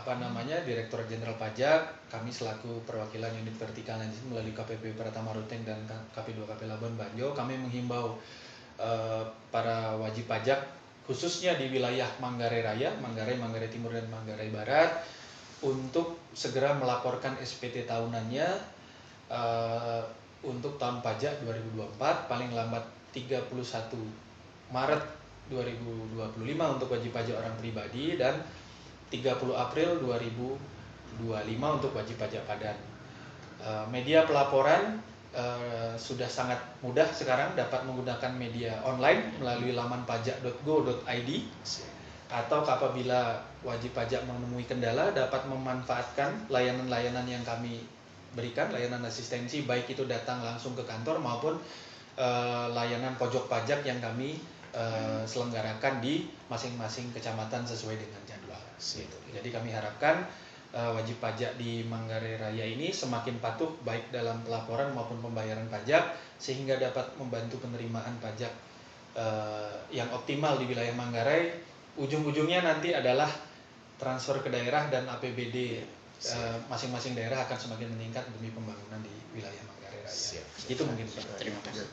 Direktorat Jenderal Pajak, kami selaku perwakilan unit vertikal melalui KPP Pratama Ruteng dan KP2 KP Labuan Bajo, kami menghimbau para wajib pajak khususnya di wilayah Manggarai Raya, Manggarai Timur dan Manggarai Barat untuk segera melaporkan SPT tahunannya untuk tahun pajak 2024 paling lambat 31 Maret 2025 untuk wajib pajak orang pribadi dan 30 April 2025 untuk wajib pajak padan. Media pelaporan sudah sangat mudah sekarang, dapat menggunakan media online melalui laman pajak.go.id, atau apabila wajib pajak menemui kendala dapat memanfaatkan layanan-layanan yang kami berikan, layanan asistensi baik itu datang langsung ke kantor maupun layanan pojok pajak yang kami selenggarakan di masing-masing kecamatan sesuai dengan jadwal. Gitu. Jadi kami harapkan wajib pajak di Manggarai Raya ini semakin patuh baik dalam pelaporan maupun pembayaran pajak sehingga dapat membantu penerimaan pajak yang optimal di wilayah Manggarai. Ujung-ujungnya nanti adalah transfer ke daerah dan APBD masing-masing daerah akan semakin meningkat demi pembangunan di wilayah Manggarai Raya. Itu mungkin. Terima kasih.